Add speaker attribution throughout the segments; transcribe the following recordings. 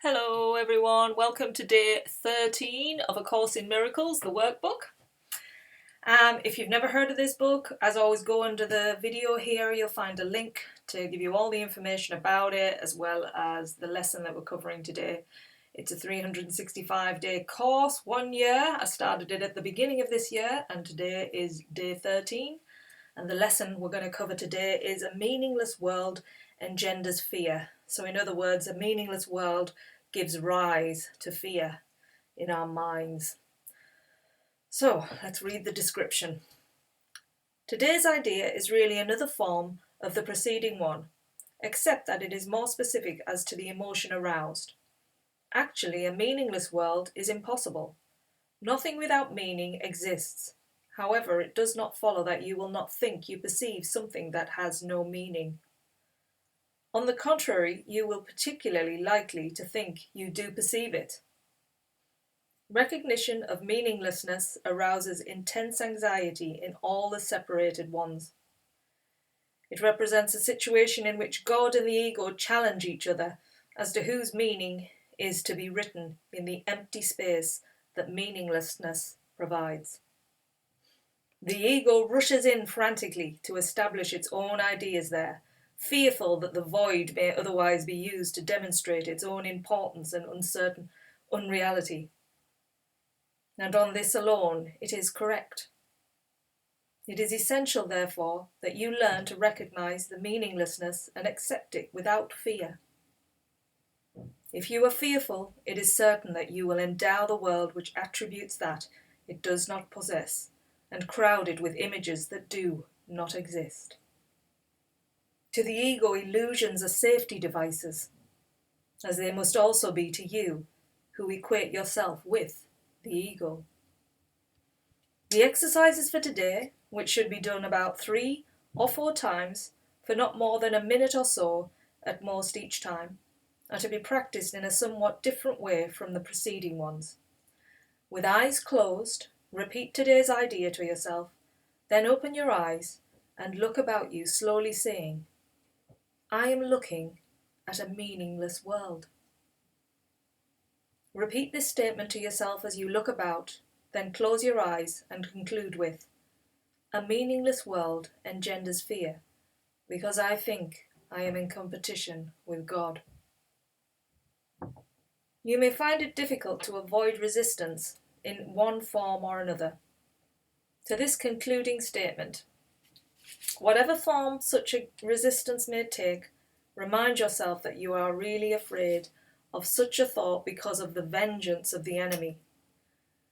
Speaker 1: Hello everyone, welcome to day 13 of A Course in Miracles, the workbook. If you've never heard of this book, as always, go under the video here, you'll find a link to give you all the information about it, as well as the lesson that we're covering today. It's a 365-day course, 1 year. I started it at the beginning of this year, and today is day 13. And the lesson we're going to cover today is a meaningless world engenders fear. So in other words, a meaningless world gives rise to fear in our minds. So let's read the description. Today's idea is really another form of the preceding one, except that it is more specific as to the emotion aroused. Actually, a meaningless world is impossible. Nothing without meaning exists. However, it does not follow that you will not think you perceive something that has no meaning. On the contrary, you will particularly likely to think you do perceive it. Recognition of meaninglessness arouses intense anxiety in all the separated ones. It represents a situation in which God and the ego challenge each other as to whose meaning is to be written in the empty space that meaninglessness provides. The ego rushes in frantically to establish its own ideas there, fearful that the void may otherwise be used to demonstrate its own importance and uncertain unreality. And on this alone it is correct. It is essential, therefore, that you learn to recognize the meaninglessness and accept it without fear. If you are fearful, it is certain that you will endow the world with attributes that it does not possess, and crowd it with images that do not exist. To the ego, illusions are safety devices, as they must also be to you, who equate yourself with the ego. The exercises for today, which should be done about 3 or 4 times, for not more than a minute or so at most each time, are to be practiced in a somewhat different way from the preceding ones. With eyes closed, repeat today's idea to yourself, then open your eyes and look about you, slowly saying, I am looking at a meaningless world. Repeat this statement to yourself as you look about, then close your eyes and conclude with, a meaningless world engenders fear, because I think I am in competition with God. You may find it difficult to avoid resistance in one form or another. To this concluding statement, whatever form such a resistance may take, remind yourself that you are really afraid of such a thought because of the vengeance of the enemy.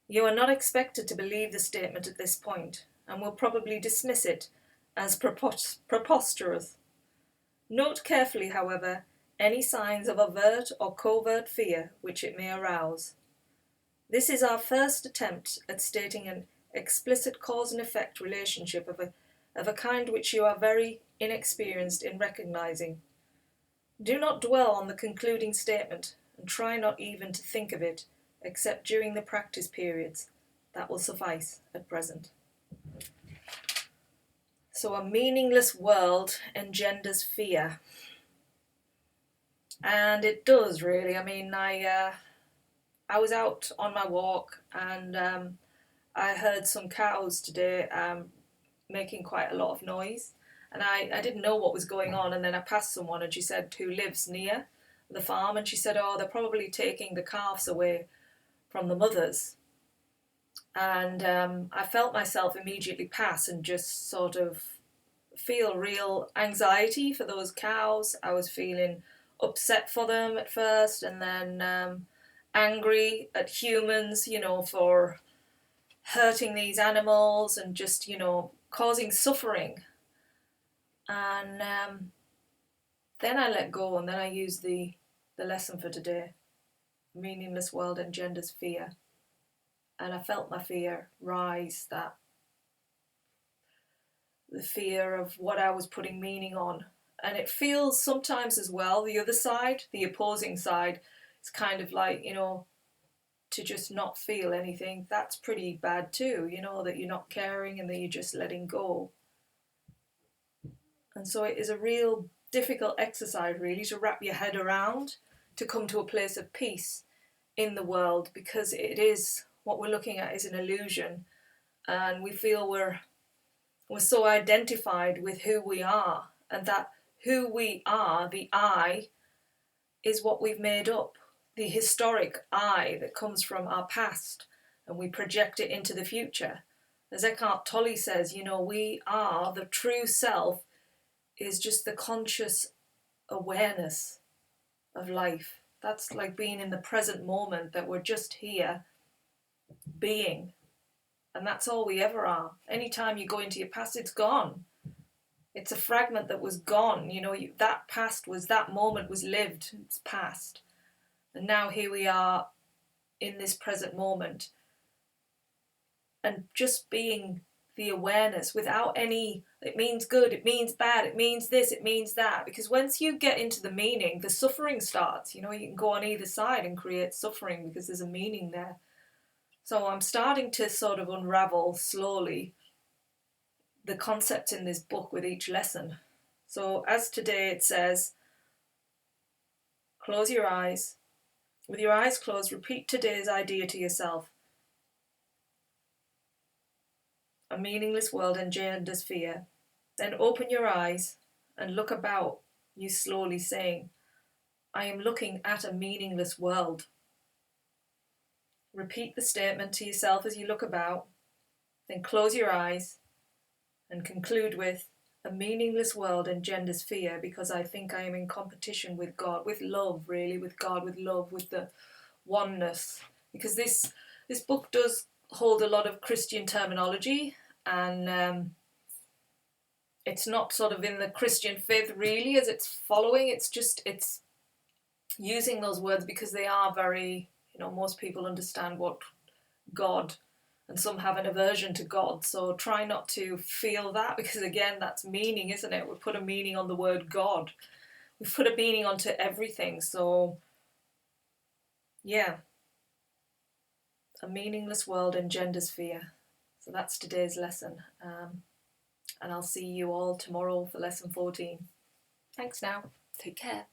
Speaker 1: You are not expected to believe the statement at this point, and will probably dismiss it as preposterous. Note carefully, however, any signs of overt or covert fear which it may arouse. This is our first attempt at stating an explicit cause and effect relationship of a kind which you are very inexperienced in recognizing. Do not dwell on the concluding statement, and try not even to think of it, except during the practice periods. That will suffice at present. So a meaningless world engenders fear. And it does, really. I mean, I was out on my walk, and I heard some cows today making quite a lot of noise, and I didn't know what was going on, and then I passed someone, and she said, who lives near the farm, and she said, oh, they're probably taking the calves away from the mothers. And I felt myself immediately pass and just sort of feel real anxiety for those cows. I was feeling upset for them at first, and then angry at humans, for hurting these animals and just, causing suffering. And then I let go, and then I used the lesson for today. Meaningless world engenders fear. And I felt my fear rise, that the fear of what I was putting meaning on. And it feels sometimes as well, the other side, the opposing side, it's kind of like, to just not feel anything. That's pretty bad too, that you're not caring and that you're just letting go. And so it is a real difficult exercise, really, to wrap your head around, to come to a place of peace in the world, because it is, what we're looking at is an illusion, and we feel we're so identified with who we are, and that who we are, the I, is what we've made up, the historic I that comes from our past, and we project it into the future. As Eckhart Tolle says, we are, the true self is just the conscious awareness of life. That's like being in the present moment, that we're just here being. And that's all we ever are. Anytime you go into your past, it's gone. It's a fragment that was gone. That past was, that moment was lived, it's past. And now here we are in this present moment. And just being the awareness without any, it means good, it means bad, it means this, it means that. Because once you get into the meaning, the suffering starts. You can go on either side and create suffering because there's a meaning there. So I'm starting to sort of unravel slowly the concepts in this book with each lesson. So as today it says, close your eyes. With your eyes closed, repeat today's idea to yourself. A meaningless world engenders fear. Then open your eyes and look about you, slowly saying, I am looking at a meaningless world. Repeat the statement to yourself as you look about. Then close your eyes and conclude with, a meaningless world engenders fear because I think I am in competition with God, with love, really, with God, with love, with the oneness. Because this book does hold a lot of Christian terminology, and it's not sort of in the Christian faith really as it's following. It's using those words because they are very, most people understand what God, and some have an aversion to God. So try not to feel that, because again, that's meaning, isn't it? We put a meaning on the word God. We put a meaning onto everything. So yeah, a meaningless world engenders fear. So that's today's lesson. And I'll see you all tomorrow for lesson 14. Thanks now. Take care.